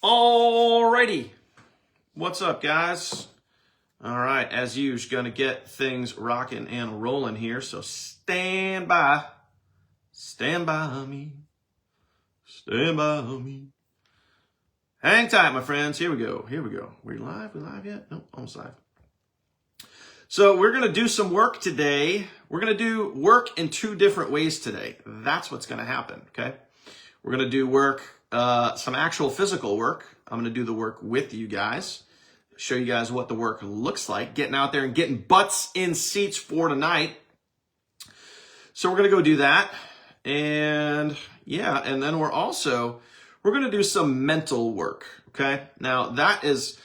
Alrighty, what's up, guys? All right, as usual, gonna get things rocking and rolling here. So stand by me, stand by me. Hang tight, my friends. Here we go. We live? We live yet? Nope, almost live. So we're gonna do some work today. We're gonna do work in two different ways today. That's what's gonna happen. Okay, we're gonna do work. Some actual physical work. I'm going to do the work with you guys, show you guys what the work looks like, getting out there and getting butts in seats for tonight. So we're going to go do that. And yeah, and then we're going to do some mental work. Okay. Now that is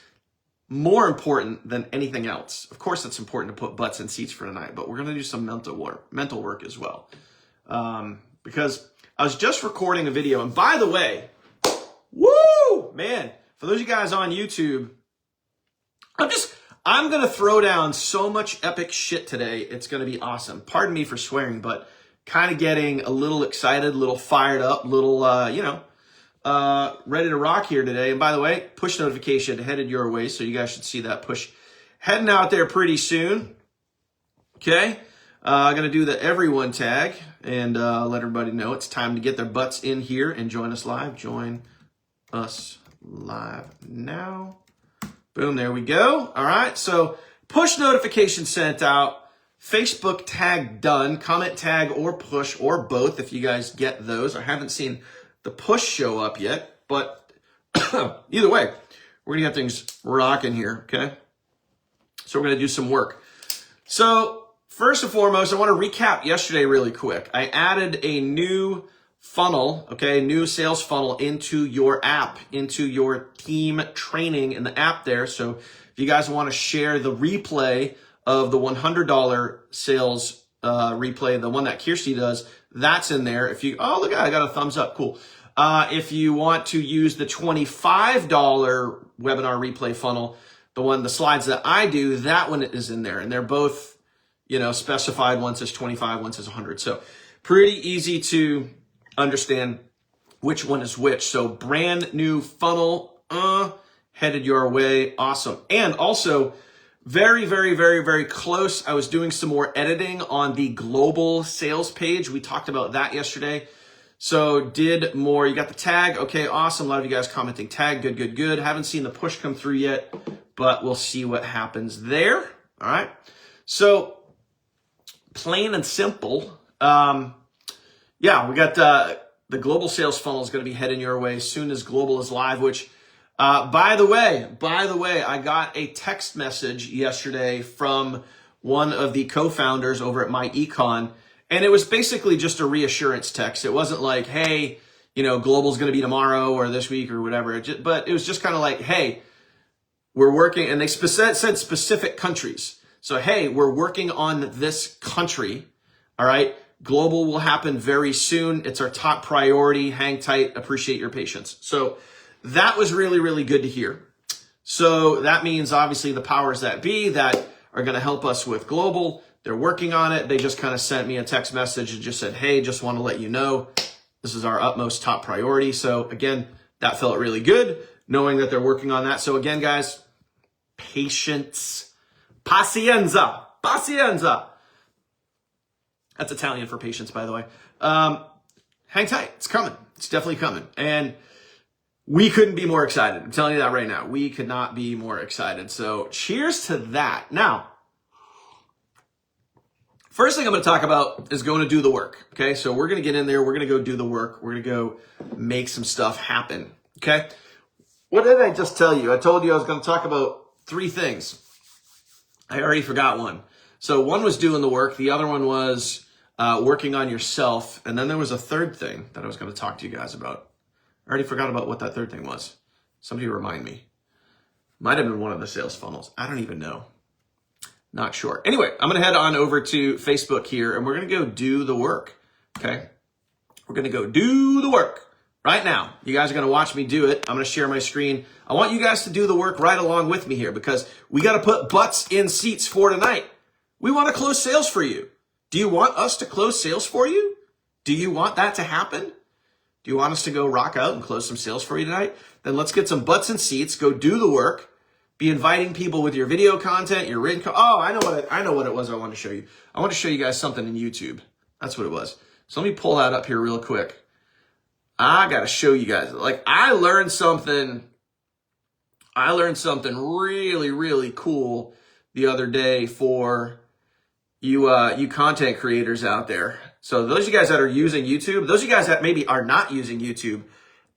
more important than anything else. Of course, it's important to put butts in seats for tonight, but we're going to do some mental work as well. Because I was just recording a video, and by the way, woo, man, for those of you guys on YouTube, I'm going to throw down so much epic shit today. It's going to be awesome. Pardon me for swearing, but kind of getting a little excited, a little fired up, a little, ready to rock here today. And by the way, push notification headed your way, so you guys should see that push heading out there pretty soon. Okay. I'm going to do the everyone tag and let everybody know it's time to get their butts in here and join us live. Join us live now. Boom, there we go. All right, so push notification sent out, Facebook tag done, comment tag or push or both if you guys get those. I haven't seen the push show up yet, but either way, we're going to get things rocking here, okay? So we're going to do some work. So first and foremost, I want to recap yesterday really quick. I added a new funnel, okay, new sales funnel into your app, into your team training in the app there. So if you guys want to share the replay of the $100 sales replay, the one that Kirsty does, that's in there. If you, oh, look, I got a thumbs up, cool. If you want to use the $25 webinar replay funnel, the slides that I do, that one is in there. And they're both, specified. One says 25, one says 100. So pretty easy to understand which one is which. So brand new funnel, headed your way. Awesome. And also very, very, very, very close. I was doing some more editing on the global sales page. We talked about that yesterday. So did more. You got the tag. Okay. Awesome. A lot of you guys commenting tag. Good, good, good. Haven't seen the push come through yet, but we'll see what happens there. All right. So plain and simple. Yeah, we got the global sales funnel is going to be heading your way as soon as global is live, which, by the way, I got a text message yesterday from one of the co-founders over at My Econ, and it was basically just a reassurance text. It wasn't like, hey, global's going to be tomorrow or this week or whatever, but it was just kind of like, hey, we're working, and they said specific countries. So, hey, we're working on this country, all right? Global will happen very soon. It's our top priority. Hang tight. Appreciate your patience. So that was really, really good to hear. So that means obviously the powers that be that are going to help us with global, they're working on it. They just kind of sent me a text message and just said, hey, just want to let you know this is our utmost top priority. So again, that felt really good knowing that they're working on that. So again, guys, patience, pazienza. That's Italian for patience, by the way. Hang tight. It's coming. It's definitely coming. And we couldn't be more excited. I'm telling you that right now. We could not be more excited. So cheers to that. Now, first thing I'm going to talk about is going to do the work. Okay. So we're going to get in there. We're going to go do the work. We're going to go make some stuff happen. Okay. What did I just tell you? I told you I was going to talk about 3 things. I already forgot one. So one was doing the work. The other one was working on yourself. And then there was a third thing that I was going to talk to you guys about. I already forgot about what that third thing was. Somebody remind me. Might have been one of the sales funnels. I don't even know. Not sure. Anyway, I'm going to head on over to Facebook here and we're going to go do the work. Okay. We're going to go do the work right now. You guys are going to watch me do it. I'm going to share my screen. I want you guys to do the work right along with me here because we got to put butts in seats for tonight. We want to close sales for you. Do you want us to close sales for you? Do you want that to happen? Do you want us to go rock out and close some sales for you tonight? Then let's get some butts and seats, go do the work, be inviting people with your video content, your written oh, I know what it was I want to show you. I want to show you guys something in YouTube. That's what it was. So let me pull that up here real quick. I got to show you guys. Like, I learned something really, really cool the other day for you content creators out there. So those of you guys that are using YouTube, those of you guys that maybe are not using YouTube,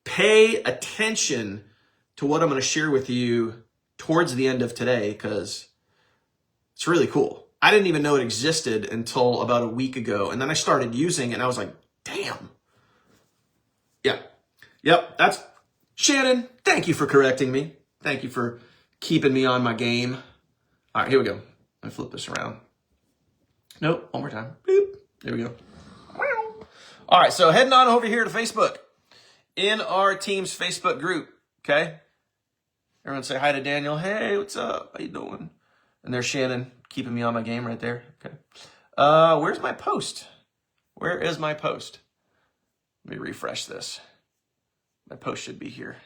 pay attention to what I'm going to share with you towards the end of today, because it's really cool. I didn't even know it existed until about a week ago. And then I started using it and I was like, damn. Yeah. Yep. That's Shannon. Thank you for correcting me. Thank you for keeping me on my game. All right, here we go. Let me flip this around. Nope. One more time. Boop. There we go. All right. So heading on over here to Facebook in our team's Facebook group. Okay. Everyone say hi to Daniel. Hey, what's up? How you doing? And there's Shannon keeping me on my game right there. Okay. Where's my post? Where is my post? Let me refresh this. My post should be here.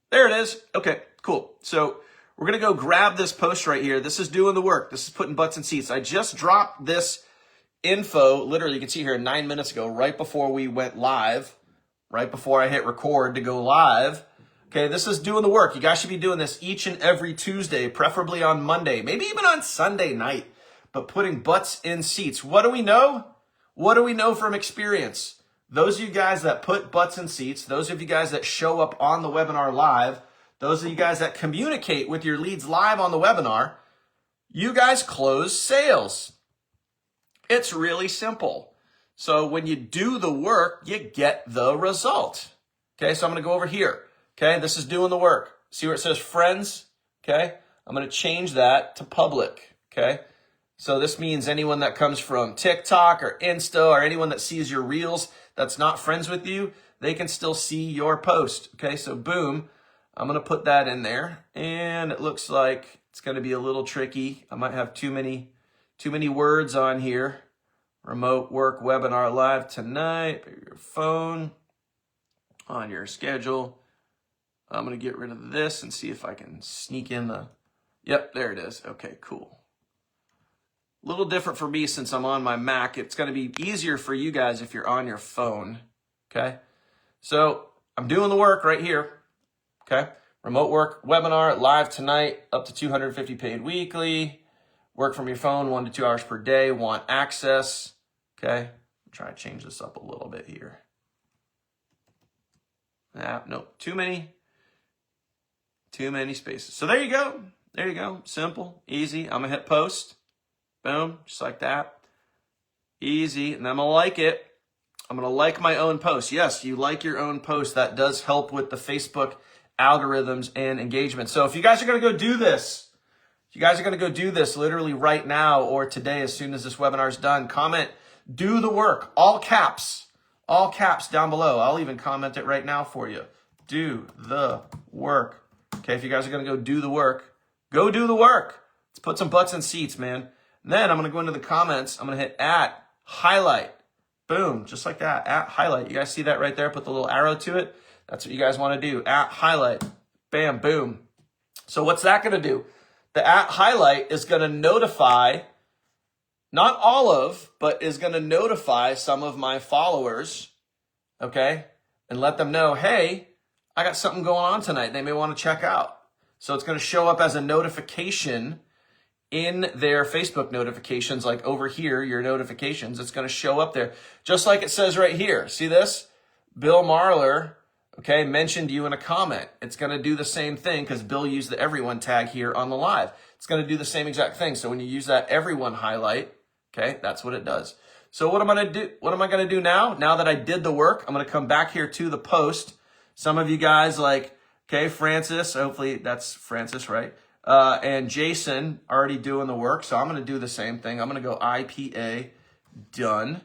There it is. Okay, cool. So we're going to go grab this post right here. This is doing the work. This is putting butts in seats. I just dropped this info, literally, you can see here 9 minutes ago, right before we went live, right before I hit record to go live. Okay, this is doing the work. You guys should be doing this each and every Tuesday, preferably on Monday, maybe even on Sunday night, but putting butts in seats. What do we know? What do we know from experience? Those of you guys that put butts in seats, those of you guys that show up on the webinar live, those of you guys that communicate with your leads live on the webinar, you guys close sales. It's really simple. So when you do the work, you get the result. Okay, so I'm going to go over here. Okay, this is doing the work. See where it says friends? Okay, I'm going to change that to public. Okay, so this means anyone that comes from TikTok or Insta or anyone that sees your reels that's not friends with you, they can still see your post. Okay, so boom, I'm going to put that in there. And it looks like it's going to be a little tricky. I might have too many words on here. Remote work webinar live tonight. Put your phone on your schedule. I'm going to get rid of this and see if I can sneak in the... Yep, there it is. Okay, cool. A little different for me since I'm on my Mac. It's going to be easier for you guys if you're on your phone. Okay, so I'm doing the work right here. Okay, remote work webinar live tonight, up to 250 paid weekly. Work from your phone 1 to 2 hours per day. Want access. Okay, I'm trying to change this up a little bit here. Nope, too many spaces. So there you go. There you go. Simple, easy. I'm going to hit post. Boom, just like that. Easy. And I'm going to like it. I'm going to like my own post. Yes, you like your own post. That does help with the Facebook algorithms and engagement. So if you guys are going to go do this, literally right now or today as soon as this webinar is done, comment, do the work, all caps down below. I'll even comment it right now for you. Do the work. Okay, if you guys are going to go do the work, go do the work. Let's put some butts in seats, man. And then I'm going to go into the comments. I'm going to hit @highlight. Boom, just like that, @highlight. You guys see that right there? Put the little arrow to it. That's what you guys want to do, @highlight. Bam, boom. So what's that going to do? The @highlight is going to notify, not all of, but is going to notify some of my followers, okay? And let them know, hey, I got something going on tonight they may want to check out. So it's going to show up as a notification in their Facebook notifications, like over here, your notifications. It's going to show up there, just like it says right here. See this? Bill Marler, okay, mentioned you in a comment. It's going to do the same thing because Bill used the everyone tag here on the live. It's going to do the same exact thing. So when you use that everyone highlight, okay, that's what it does. So what am I going to do? What am I going to do now? Now that I did the work, I'm going to come back here to the post. Some of you guys like, okay, Francis, hopefully that's Francis, right? And Jason already doing the work. So I'm going to do the same thing. I'm going to go IPA done.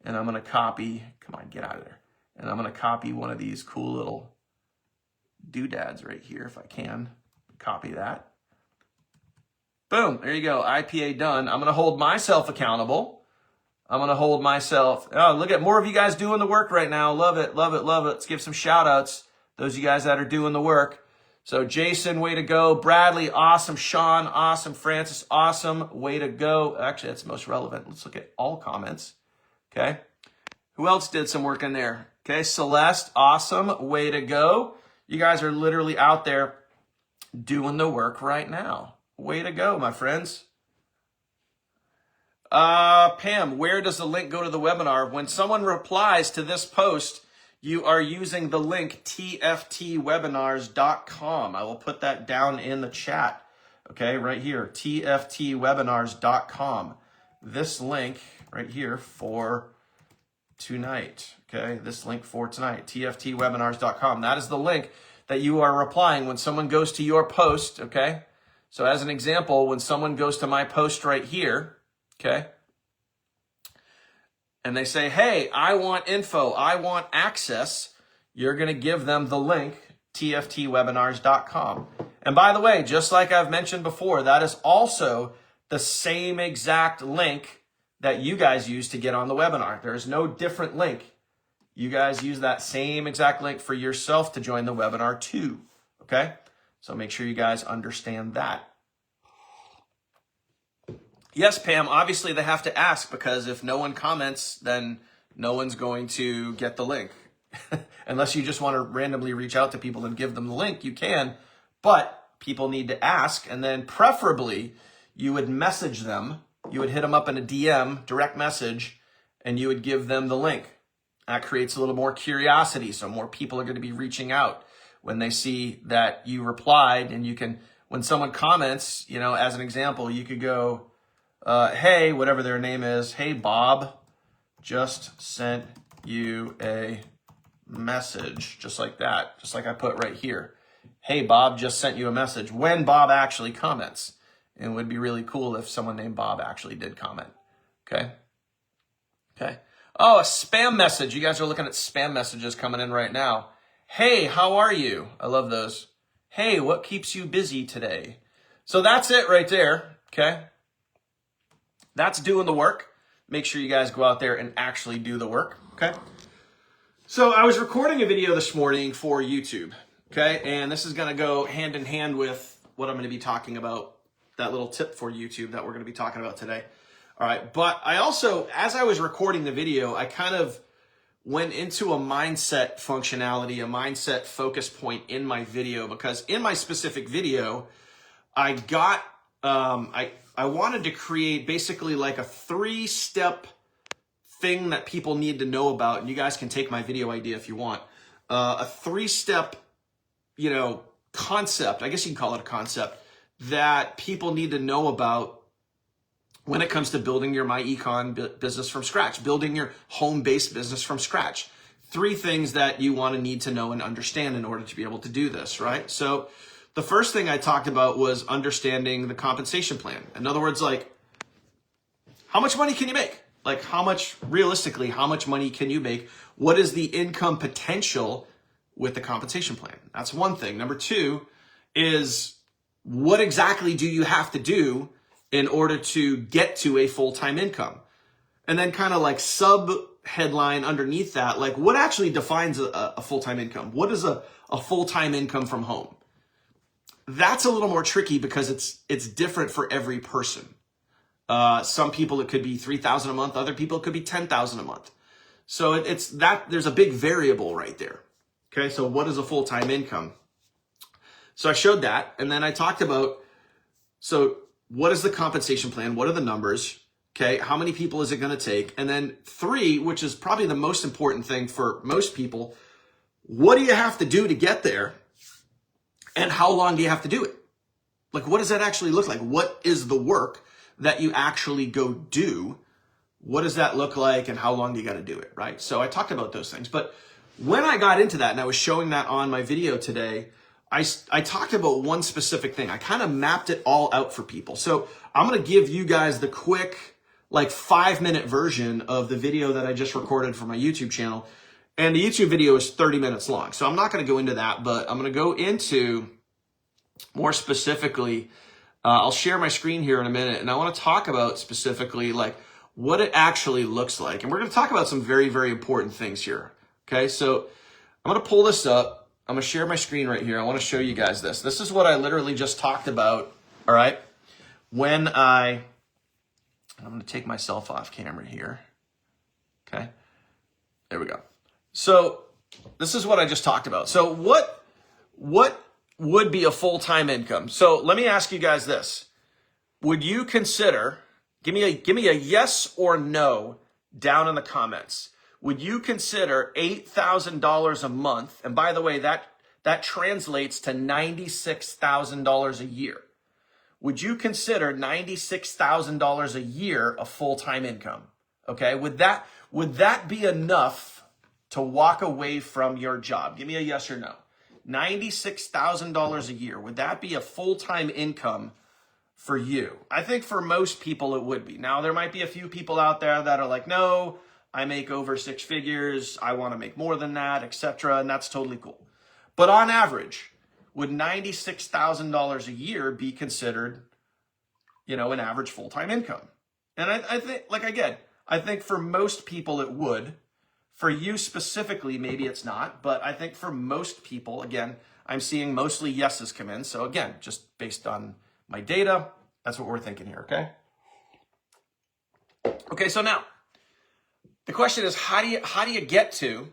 And I'm going to copy, come on, get out of there. And I'm going to copy one of these cool little doodads right here if I can. Copy that. Boom, there you go, IPA done. I'm going to hold myself accountable. I'm going to hold myself. Oh, look at more of you guys doing the work right now. Love it, love it, love it. Let's give some shout outs. Those of you guys that are doing the work. So Jason, way to go. Bradley, awesome. Sean, awesome. Francis, awesome. Way to go. Actually, that's most relevant. Let's look at all comments. Okay. Who else did some work in there? Okay. Celeste, awesome. Way to go. You guys are literally out there doing the work right now. Way to go, my friends. Pam, where does the link go to the webinar? When someone replies to this post, you are using the link tftwebinars.com. I will put that down in the chat. Okay, right here, tftwebinars.com. This link right here for tonight. Okay, this link for tonight, tftwebinars.com. That is the link that you are replying when someone goes to your post. Okay, so as an example, when someone goes to my post right here, okay, and they say, hey, I want info, I want access, you're going to give them the link, tftwebinars.com. And by the way, just like I've mentioned before, that is also the same exact link that you guys use to get on the webinar. There's no different link. You guys use that same exact link for yourself to join the webinar too, okay? So make sure you guys understand that. Yes, Pam, obviously they have to ask, because if no one comments, then no one's going to get the link. Unless you just want to randomly reach out to people and give them the link, you can. But people need to ask, and then preferably you would message them. You would hit them up in a DM, direct message, and you would give them the link. That creates a little more curiosity, so more people are going to be reaching out when they see that you replied. And you can, when someone comments, you know, as an example, you could go, hey, whatever their name is, hey, Bob, just sent you a message, just like that, just like I put right here. Hey, Bob, just sent you a message, when Bob actually comments. And it would be really cool if someone named Bob actually did comment. Okay. Okay. Oh, a spam message. You guys are looking at spam messages coming in right now. Hey, how are you? I love those. Hey, what keeps you busy today? So that's it right there. Okay. That's doing the work. Make sure you guys go out there and actually do the work, okay? So I was recording a video this morning for YouTube, okay? And this is gonna go hand in hand with what I'm gonna be talking about, that little tip for YouTube that we're gonna be talking about today. All right, but I also, as I was recording the video, I kind of went into a mindset functionality, a mindset focus point in my video, because in my specific video, I got, I wanted to create basically like a 3-step thing that people need to know about. And you guys can take my video idea if you want. A 3-step, you know, concept, I guess you can call it a concept, that people need to know about when it comes to building your MyEcon business from scratch, building your home-based business from scratch. 3 things that you want to need to know and understand in order to be able to do this, right? So the first thing I talked about was understanding the compensation plan. In other words, like, how much money can you make? Like, how much, realistically, how much money can you make? What is the income potential with the compensation plan? That's one thing. Number 2 is, what exactly do you have to do in order to get to a full-time income? And then kind of like sub-headline underneath that, like, what actually defines a full-time income? What is a full-time income from home? That's a little more tricky because it's different for every person. Some people it could be $3,000 a month. Other people it could be $10,000 a month. So it's that there's a big variable right there. Okay, so what is a full-time income? So I showed that, and then I talked about, so what is the compensation plan? What are the numbers? Okay, how many people is it going to take? And then 3, which is probably the most important thing for most people, what do you have to do to get there? And how long do you have to do it? Like, what does that actually look like? What is the work that you actually go do? What does that look like, and how long do you got to do it, right? So I talked about those things. But when I got into that, and I was showing that on my video today, I talked about one specific thing. I kind of mapped it all out for people. So I'm going to give you guys the quick, like, 5-minute version of the video that I just recorded for my YouTube channel. And the YouTube video is 30 minutes long. So I'm not going to go into that, but I'm going to go into more specifically, I'll share my screen here in a minute, and I want to talk about specifically, like, what it actually looks like. And we're going to talk about some very, very important things here. Okay, so I'm going to pull this up. I'm going to share my screen right here. I want to show you guys this. This is what I literally just talked about, all right? I'm going to take myself off camera here. Okay, there we go. So this is what I just talked about. So what would be a full-time income? So let me ask you guys this. Would you consider, give me a yes or no down in the comments. Would you consider $8,000 a month? And by the way, that translates to $96,000 a year. Would you consider $96,000 a year a full-time income? Okay, would that be enough to walk away from your job? Give me a yes or no. $96,000 a year, would that be a full-time income for you? I think for most people it would be. Now, there might be a few people out there that are like, no, I make over 6 figures, I want to make more than that, etc., and that's totally cool. But on average, would $96,000 a year be considered, an average full-time income? And I think, I think for most people it would. For you specifically, maybe it's not, but I think for most people, again, I'm seeing mostly yeses come in. So again, just based on my data, that's what we're thinking here, okay? Okay, so now the question is, how do you get to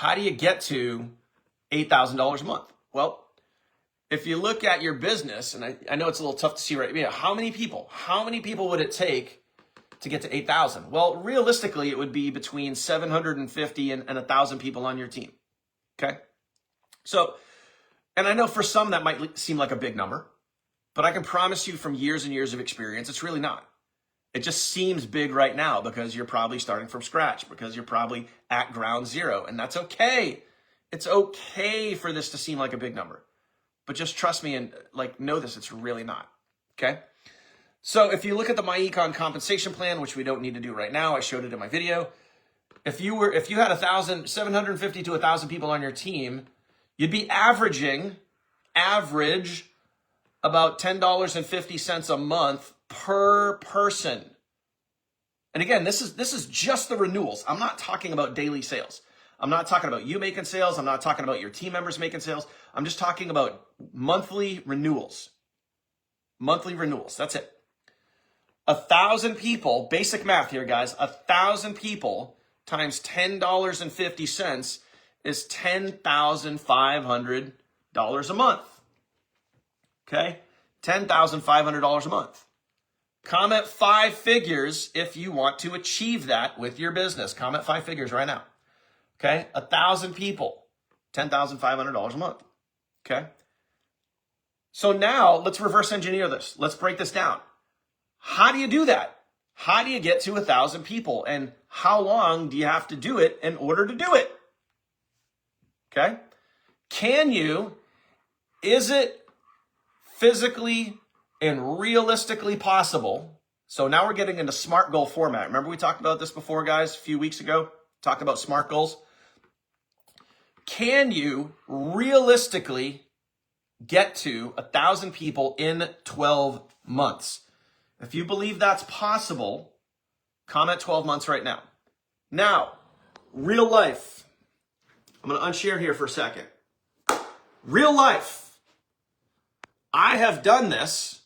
$8,000 a month? Well, if you look at your business, and I know it's a little tough to see right now, how many people would it take to get to 8,000? Well, realistically, it would be between 750 and 1,000 people on your team. Okay. So, and I know for some that might seem like a big number, but I can promise you from years and years of experience, it's really not. It just seems big right now because you're probably starting from scratch, because you're probably at ground zero, and that's okay. It's okay for this to seem like a big number, but just trust me and know this, it's really not. Okay. So if you look at the MyEcon compensation plan, which we don't need to do right now, I showed it in my video. If you had 750 to 1,000 people on your team, you'd be average about $10.50 a month per person. And again, this is just the renewals. I'm not talking about daily sales. I'm not talking about you making sales. I'm not talking about your team members making sales. I'm just talking about monthly renewals. Monthly renewals. That's it. 1,000 people, basic math here, guys, 1,000 people times $10.50 is $10,500 a month. Okay? $10,500 a month. Comment 5 figures if you want to achieve that with your business. Comment 5 figures right now. Okay? 1,000 people, $10,500 a month. Okay? So now let's reverse engineer this. Let's break this down. How do you do that? How do you get to 1,000 people? And how long do you have to do it in order to do it? Okay? Is it physically and realistically possible? So now we're getting into SMART goal format. Remember we talked about this before, guys, a few weeks ago? Talked about SMART goals. Can you realistically get to 1,000 people in 12 months? If you believe that's possible, comment 12 months right now. Now, real life. I'm going to unshare here for a second. Real life. I have done this,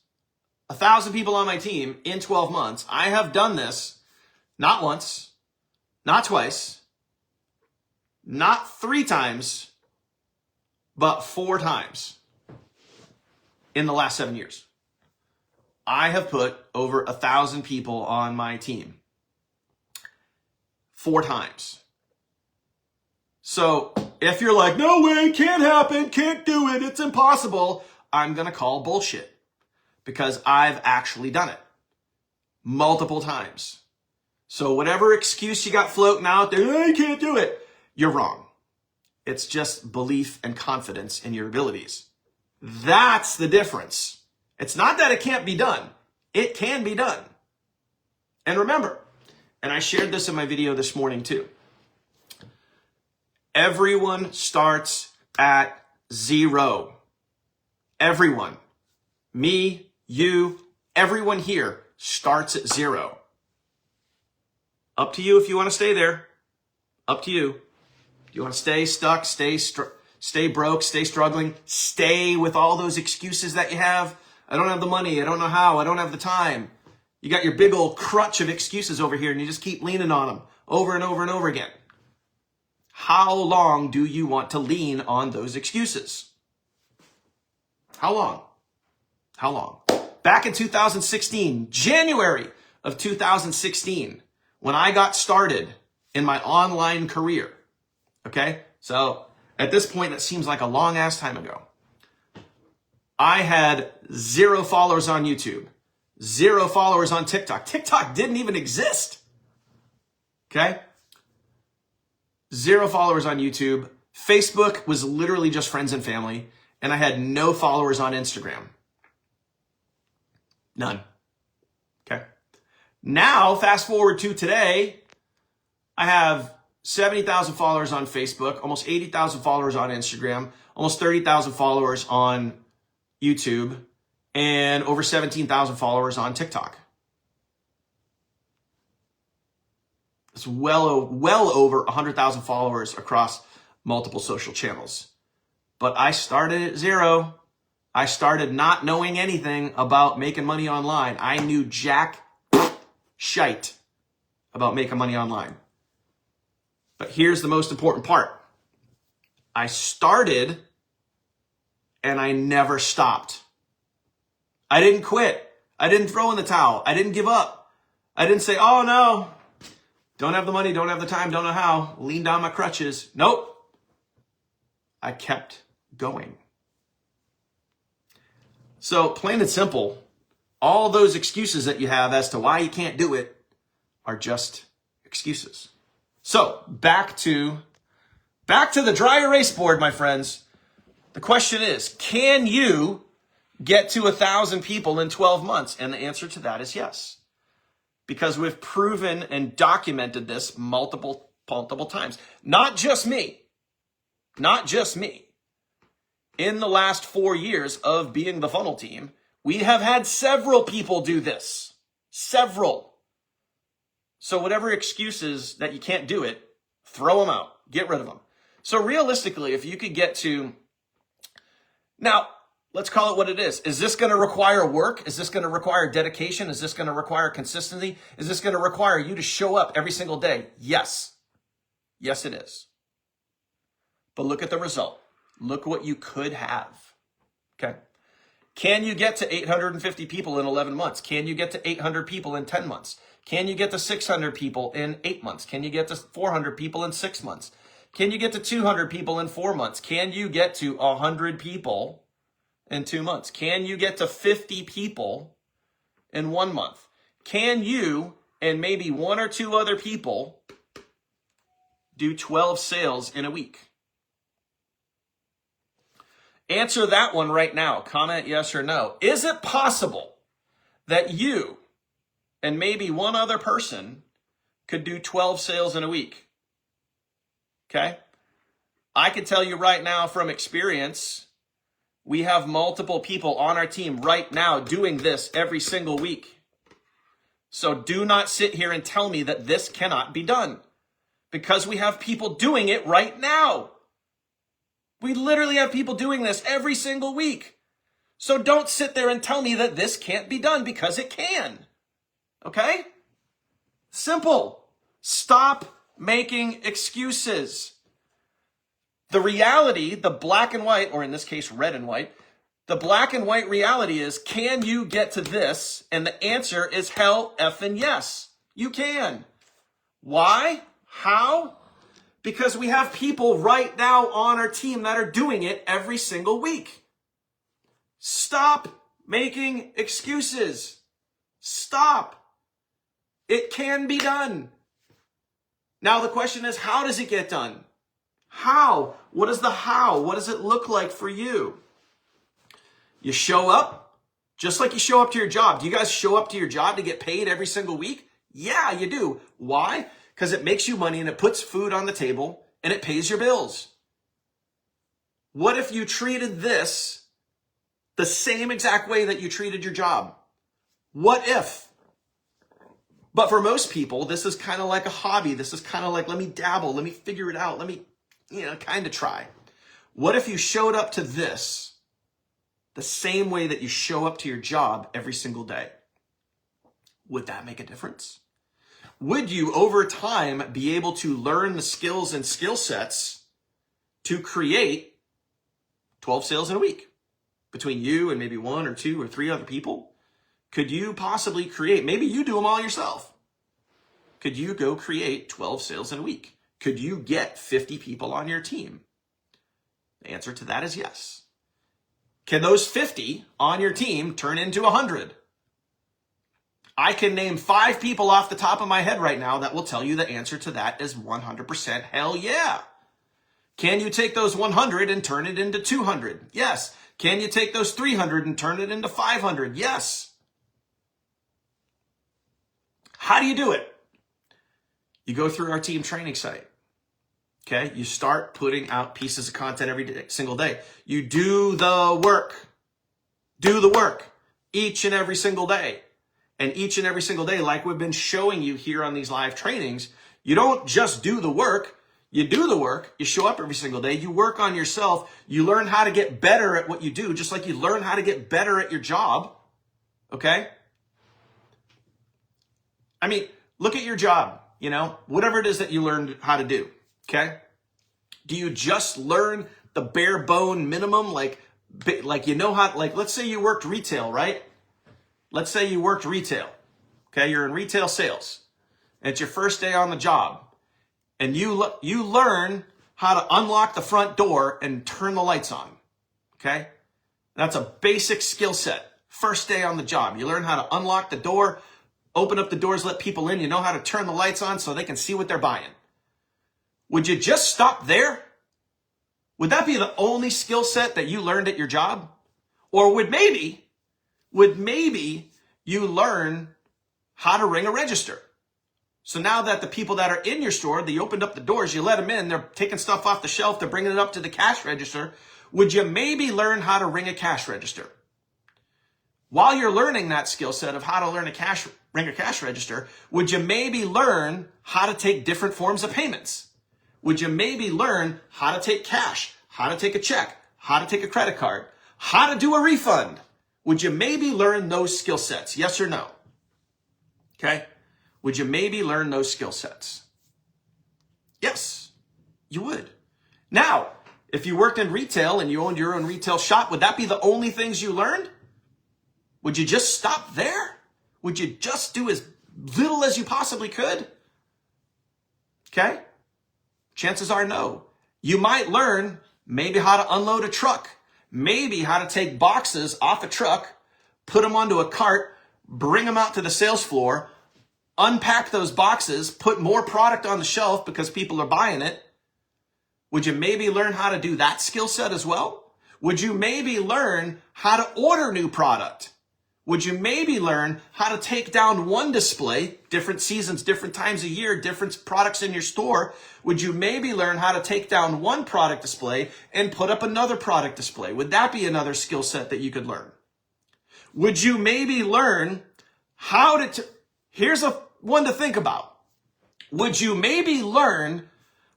1,000 people on my team in 12 months. I have done this not once, not twice, not 3 times, but 4 times in the last 7 years. I have put over 1,000 people on my team 4 times. So if you're like, no way, can't happen, can't do it, it's impossible, I'm going to call bullshit, because I've actually done it multiple times. So whatever excuse you got floating out there, I can't do it, you're wrong. It's just belief and confidence in your abilities. That's the difference. It's not that it can't be done. It can be done. And remember, and I shared this in my video this morning too, everyone starts at 0. Everyone. Me, you, everyone here starts at 0. Up to you if you want to stay there. Up to you. You want to stay stuck, stay broke, stay struggling, stay with all those excuses that you have. I don't have the money. I don't know how. I don't have the time. You got your big old crutch of excuses over here and you just keep leaning on them over and over and over again. How long do you want to lean on those excuses? How long? How long? Back in 2016, January of 2016, when I got started in my online career, okay? So at this point, that seems like a long ass time ago. I had 0 followers on YouTube, 0 followers on TikTok. TikTok didn't even exist, okay? 0 followers on YouTube. Facebook was literally just friends and family, and I had no followers on Instagram. None. Okay. Now, fast forward to today, I have 70,000 followers on Facebook, almost 80,000 followers on Instagram, almost 30,000 followers on YouTube, and over 17,000 followers on TikTok. It's well over 100,000 followers across multiple social channels. But I started at 0. I started not knowing anything about making money online. I knew jack shite about making money online. But here's the most important part. I started and I never stopped. I didn't quit. I didn't throw in the towel. I didn't give up. I didn't say, oh no, don't have the money, don't have the time, don't know how, lean down my crutches. Nope. I kept going. So plain and simple, all those excuses that you have as to why you can't do it are just excuses. So back to the dry erase board, my friends. The question is, can you get to 1,000 people in 12 months? And the answer to that is yes. Because we've proven and documented this multiple times. Not just me. Not just me. In the last 4 years of being the funnel team, we have had several people do this. Several. So whatever excuses that you can't do it, throw them out. Get rid of them. So realistically, if you could get to... Now, let's call it what it is. Is this going to require work? Is this going to require dedication? Is this going to require consistency? Is this going to require you to show up every single day? Yes. Yes, it is. But look at the result. Look what you could have. Okay. Can you get to 850 people in 11 months? Can you get to 800 people in 10 months? Can you get to 600 people in 8 months? Can you get to 400 people in 6 months? Can you get to 200 people in 4 months? Can you get to 100 people in 2 months? Can you get to 50 people in 1 month? Can you and maybe 1 or 2 other people do 12 sales in a week? Answer that one right now. Comment yes or no. Is it possible that you and maybe 1 other person could do 12 sales in a week? Okay? I can tell you right now from experience, we have multiple people on our team right now doing this every single week. So do not sit here and tell me that this cannot be done, because we have people doing it right now. We literally have people doing this every single week. So don't sit there and tell me that this can't be done, because it can. Okay? Simple. Stop making excuses. The reality, the black and white, or in this case, red and white, the black and white reality is, can you get to this? And the answer is hell effing yes. You can. Why? How? Because we have people right now on our team that are doing it every single week. Stop making excuses. Stop. It can be done. Now the question is, how does it get done? How? What is the how? What does it look like for you? You show up just like you show up to your job. Do you guys show up to your job to get paid every single week? Yeah, you do. Why? Because it makes you money and it puts food on the table and it pays your bills. What if you treated this the same exact way that you treated your job? What if? But for most people, this is kind of like a hobby. This is kind of like, let me dabble, let me figure it out, let me, kind of try. What if you showed up to this the same way that you show up to your job every single day? Would that make a difference? Would you, over time, be able to learn the skills and skill sets to create 12 sales in a week between you and maybe 1 or 2 or 3 other people? Could you possibly create, maybe you do them all yourself. Could you go create 12 sales in a week? Could you get 50 people on your team? The answer to that is yes. Can those 50 on your team turn into 100? I can name 5 people off the top of my head right now that will tell you the answer to that is 100% hell yeah. Can you take those 100 and turn it into 200? Yes. Can you take those 300 and turn it into 500? Yes. How do you do it? You go through our team training site. Okay, you start putting out pieces of content every single day. You do the work. Do the work each and every single day. And each and every single day, like we've been showing you here on these live trainings, you don't just do the work. You do the work. You show up every single day. You work on yourself. You learn how to get better at what you do, just like you learn how to get better at your job. Okay? I mean, look at your job, whatever it is that you learned how to do. Okay? Do you just learn the bare bone minimum? Like let's say you worked retail, right? Let's say you worked retail. Okay? You're in retail sales. And it's your first day on the job. And you learn how to unlock the front door and turn the lights on. Okay? That's a basic skill set. First day on the job. You learn how to unlock the door, open up the doors, let people in. You know how to turn the lights on so they can see what they're buying. Would you just stop there? Would that be the only skill set that you learned at your job? Or would maybe you learn how to ring a register? So now that the people that are in your store, you opened up the doors, you let them in, they're taking stuff off the shelf, they're bringing it up to the cash register. Would you maybe learn how to ring a cash register? While you're learning that skill set of how to ring a cash register, would you maybe learn how to take different forms of payments? Would you maybe learn how to take cash, how to take a check, how to take a credit card, how to do a refund? Would you maybe learn those skill sets? Yes or no? Okay? Would you maybe learn those skill sets? Yes, you would. Now, if you worked in retail and you owned your own retail shop, would that be the only things you learned? Would you just stop there? Would you just do as little as you possibly could? Okay? Chances are no. You might learn maybe how to unload a truck, maybe how to take boxes off a truck, put them onto a cart, bring them out to the sales floor, unpack those boxes, put more product on the shelf because people are buying it. Would you maybe learn how to do that skill set as well? Would you maybe learn how to order new product? Would you maybe learn how to take down one display, different seasons, different times of year, different products in your store? Would you maybe learn how to take down one product display and put up another product display? Would that be another skill set that you could learn? Would you maybe learn how to, here's one to think about. Would you maybe learn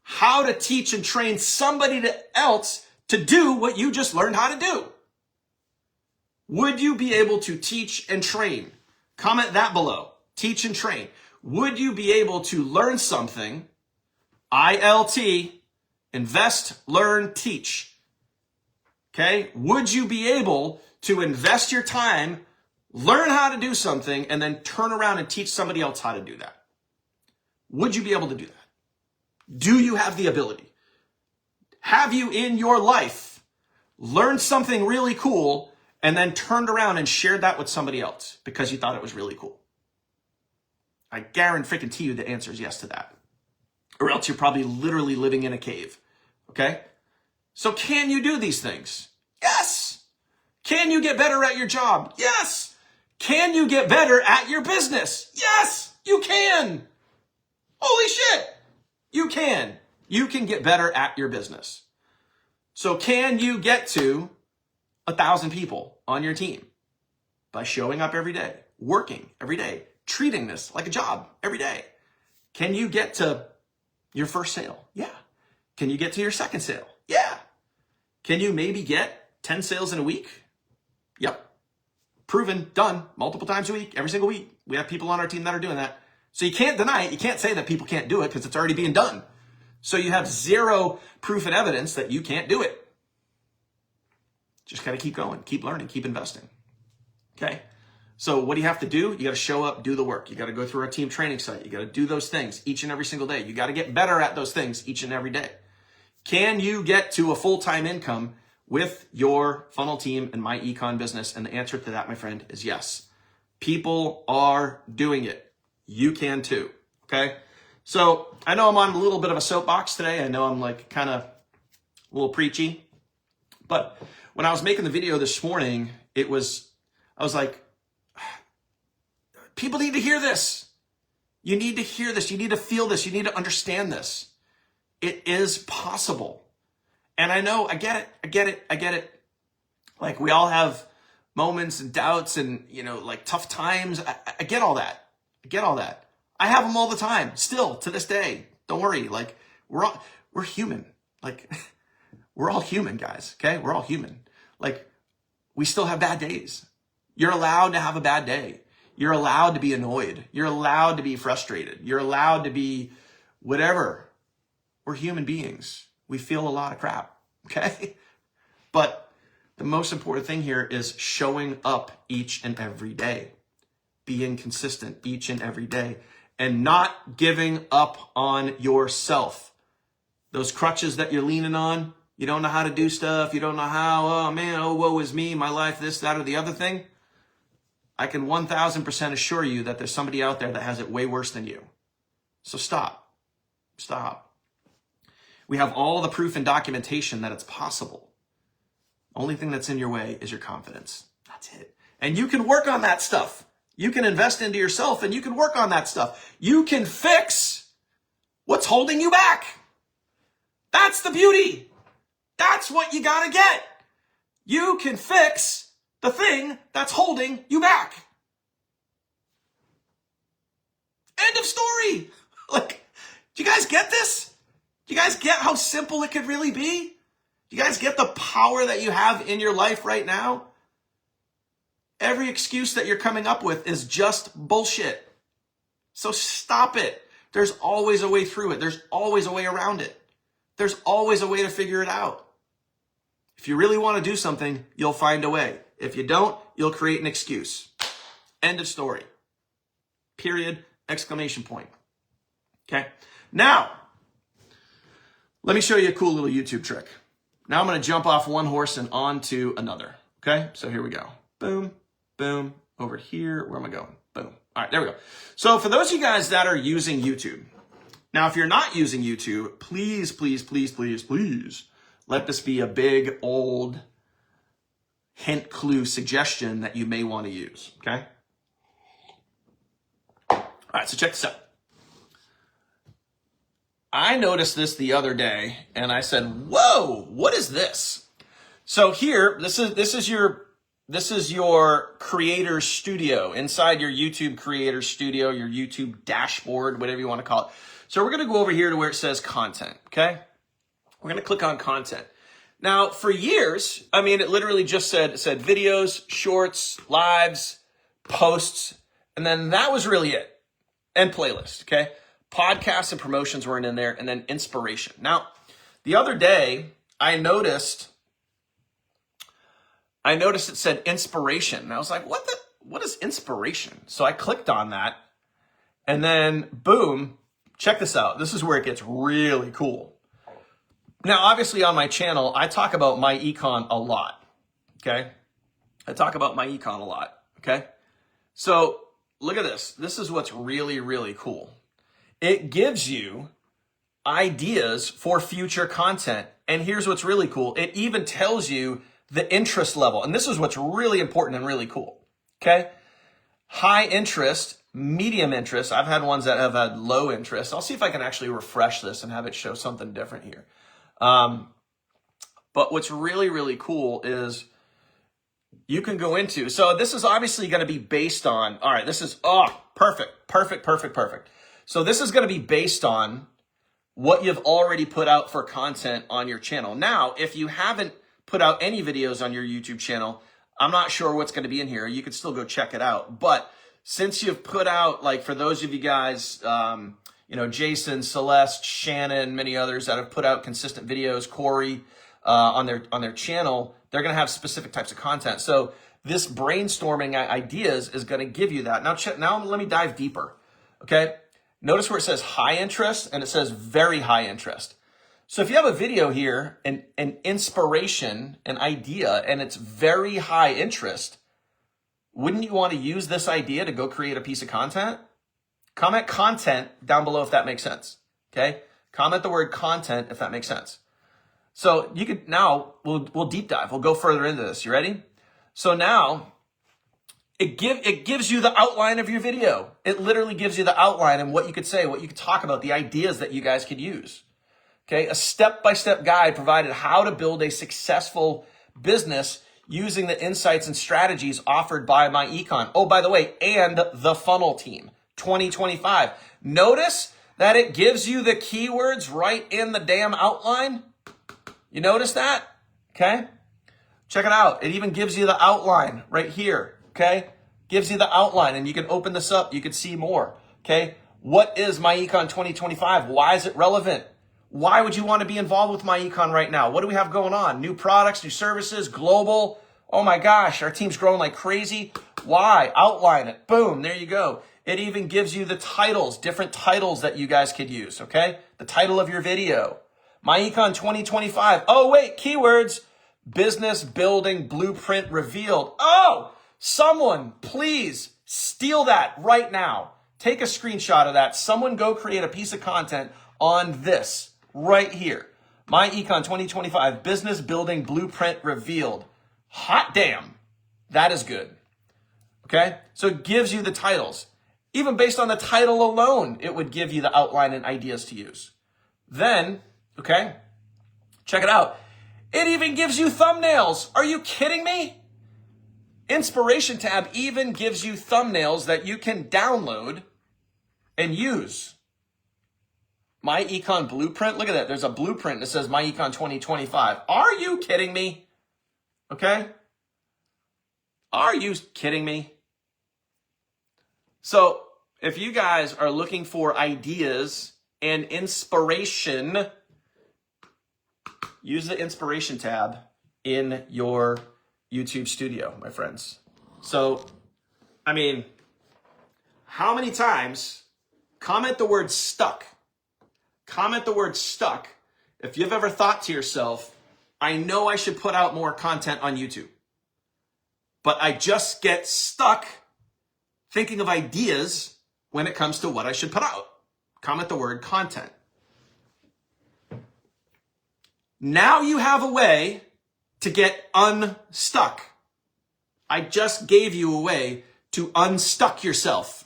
how to teach and train somebody else to do what you just learned how to do? Would you be able to teach and train? Comment that below. Teach and train. Would you be able to learn something? ILT, invest, learn, teach. Okay? Would you be able to invest your time, learn how to do something, and then turn around and teach somebody else how to do that? Would you be able to do that? Do you have the ability? Have you in your life learned something really cool and then turned around and shared that with somebody else because you thought it was really cool? I guarantee you the answer is yes to that. Or else you're probably literally living in a cave. Okay? So can you do these things? Yes. Can you get better at your job? Yes. Can you get better at your business? Yes, you can. Holy shit. You can. You can get better at your business. So can you get to 1,000 people on your team by showing up every day, working every day, treating this like a job every day? Can you get to your first sale? Yeah. Can you get to your second sale? Yeah. Can you maybe get 10 sales in a week? Yep. Proven, done, multiple times a week, every single week. We have people on our team that are doing that. So you can't deny it. You can't say that people can't do it because it's already being done. So you have zero proof and evidence that you can't do it. Just got to keep going, keep learning, keep investing. Okay? So what do you have to do? You got to show up, do the work. You got to go through our team training site. You got to do those things each and every single day. You got to get better at those things each and every day. Can you get to a full-time income with your funnel team and my econ business? And the answer to that, my friend, is yes. People are doing it. You can too. Okay? So I know I'm on a little bit of a soapbox today. I know I'm like kind of a little preachy. But when I was making the video this morning, I was like, people need to hear this. You need to hear this. You need to feel this. You need to understand this. It is possible. And I know, I get it. Like we all have moments and doubts and, like tough times. I get all that. I have them all the time, still to this day. Don't worry. Like we're human. Like we're all human, guys. Okay. We're all human. Like we still have bad days. You're allowed to have a bad day. You're allowed to be annoyed. You're allowed to be frustrated. You're allowed to be whatever. We're human beings. We feel a lot of crap, okay? But the most important thing here is showing up each and every day, being consistent each and every day, and not giving up on yourself. Those crutches that you're leaning on, you don't know how to do stuff, you don't know how, oh man, oh woe is me, my life, this, that, or the other thing. I can 1000% assure you that there's somebody out there that has it way worse than you. So stop. We have all the proof and documentation that it's possible. Only thing that's in your way is your confidence. That's it. And you can work on that stuff. You can invest into yourself and you can work on that stuff. You can fix what's holding you back. That's the beauty. That's what you gotta get. You can fix the thing that's holding you back. End of story. Like, do you guys get this? Do you guys get how simple it could really be? Do you guys get the power that you have in your life right now? Every excuse that you're coming up with is just bullshit. So stop it. There's always a way through it. There's always a way around it. There's always a way to figure it out. If you really want to do something, you'll find a way. If you don't, you'll create an excuse. End of story. Period. Exclamation point. Okay? Now, let me show you a cool little YouTube trick. Now I'm going to jump off one horse and onto another. Okay? So here we go. Boom, boom, over here. Where am I going? Boom. All right, there we go. So for those of you guys that are using YouTube, now if you're not using YouTube, please, please, please, please, please, let this be a big, old hint, clue, suggestion that you may want to use. Okay? All right, so check this out. I noticed this the other day and I said, whoa, what is this? So here, this is your creator studio, inside your YouTube creator studio, your YouTube dashboard, whatever you want to call it. So we're going to go over here to where it says content. Okay. We're going to click on content. Now for years, I mean, it literally just said videos, shorts, lives, posts, and then that was really it. And playlist. Okay. Podcasts and promotions weren't in there, and then inspiration. Now, the other day, I noticed it said inspiration. And I was like, what is inspiration? So I clicked on that, and then boom, check this out. This is where it gets really cool. Now, obviously on my channel, I talk about my econ a lot. Okay. I talk about my econ a lot. Okay. So look at this. This is what's really, really cool. It gives you ideas for future content. And here's what's really cool. It even tells you the interest level. And this is what's really important and really cool. Okay. High interest, medium interest. I've had ones that have had low interest. I'll see if I can actually refresh this and have it show something different here. But what's really, really cool is you can go into, so this is obviously going to be based on, all right, this is, perfect. So this is going to be based on what you've already put out for content on your channel. Now, if you haven't put out any videos on your YouTube channel, I'm not sure what's going to be in here. You can still go check it out. But since you've put out, like for those of you guys, Jason, Celeste, Shannon, many others that have put out consistent videos, Corey, on their channel, they're going to have specific types of content. So this brainstorming ideas is going to give you that. Now let me dive deeper. Okay. Notice where it says high interest and it says very high interest. So if you have a video here, an inspiration, an idea, and it's very high interest, wouldn't you want to use this idea to go create a piece of content? Comment content down below if that makes sense. Okay. Comment the word content if that makes sense. So you could now, we'll deep dive. We'll go further into this. You ready? So now it gives you the outline of your video. It literally gives you the outline and what you could say, what you could talk about, the ideas that you guys could use. Okay. A step-by-step guide provided how to build a successful business using the insights and strategies offered by my econ. Oh, by the way, and the funnel team 2025. Notice that it gives you the keywords right in the damn outline. You notice that? Okay. Check it out. It even gives you the outline right here. Okay. Gives you the outline and you can open this up. You can see more. Okay. What is my econ 2025? Why is it relevant? Why would you want to be involved with my econ right now? What do we have going on? New products, new services, global. Oh my gosh, our team's growing like crazy. Why? Outline it. Boom. There you go. It even gives you the titles, different titles that you guys could use. Okay. The title of your video. My econ 2025. Oh, wait, keywords. Business building blueprint revealed. Oh, someone please steal that right now. Take a screenshot of that. Someone go create a piece of content on this right here. My econ 2025 business building blueprint revealed. Hot damn. That is good. Okay. So it gives you the titles. Even based on the title alone, it would give you the outline and ideas to use. Then, okay, check it out. It even gives you thumbnails. Are you kidding me? Inspiration tab even gives you thumbnails that you can download and use. My econ blueprint. Look at that. There's a blueprint that says My Econ 2025. Are you kidding me? Okay. Are you kidding me? So if you guys are looking for ideas and inspiration, use the inspiration tab in your YouTube studio, my friends. So, I mean, how many times, comment the word stuck. Comment the word stuck if you've ever thought to yourself, I know I should put out more content on YouTube, but I just get stuck thinking of ideas when it comes to what I should put out. Comment the word content. Now you have a way to get unstuck. I just gave you a way to unstuck yourself.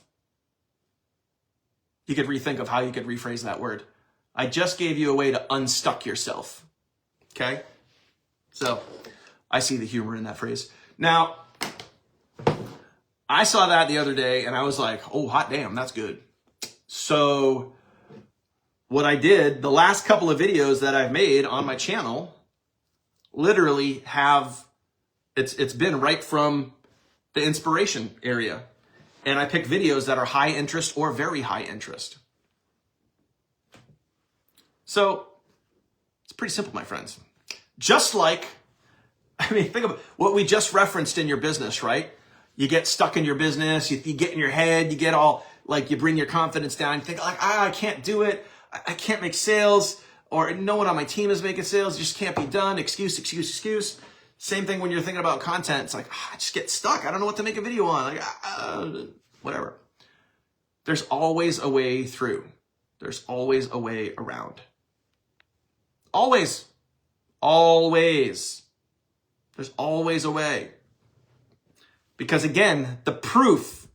You could rethink of how you could rephrase that word. I just gave you a way to unstuck yourself. Okay? So I see the humor in that phrase. Now, I saw that the other day and I was like, oh, hot damn, that's good. So what I did, the last couple of videos that I've made on my channel literally have, it's been right from the inspiration area. And I pick videos that are high interest or very high interest. So it's pretty simple, my friends. Just like, I mean, think of what we just referenced in your business, right? You get stuck in your business, you get in your head, you get all, like, you bring your confidence down, you think like, I can't do it. I can't make sales, or no one on my team is making sales. It just can't be done. Excuse. Same thing when you're thinking about content. It's like, I just get stuck. I don't know what to make a video on. Like, whatever. There's always a way through. There's always a way around. Always. There's always a way. Because again, the proof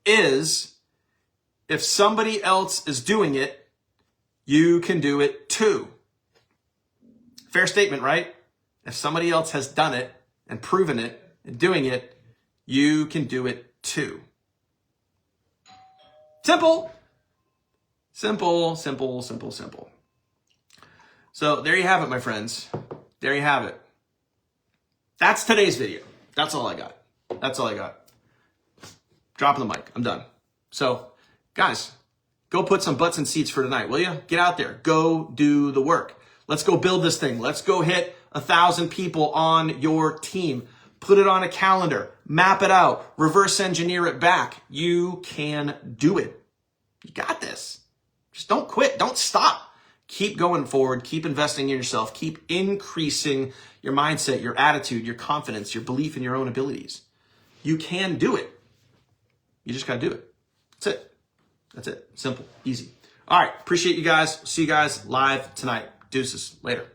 is if somebody else is doing it, you can do it too. Fair statement, right? If somebody else has done it and proven it and doing it, you can do it too. Simple. Simple, simple, simple, simple. So there you have it, my friends. There you have it. That's today's video. That's all I got. That's all I got. Dropping the mic. I'm done. So, guys, go put some butts in seats for tonight, will you? Get out there. Go do the work. Let's go build this thing. Let's go hit 1,000 people on your team. Put it on a calendar. Map it out. Reverse engineer it back. You can do it. You got this. Just don't quit. Don't stop. Keep going forward. Keep investing in yourself. Keep increasing your mindset, your attitude, your confidence, your belief in your own abilities. You can do it. You just got to do it. That's it. That's it. Simple. Easy. All right. Appreciate you guys. See you guys live tonight. Deuces. Later.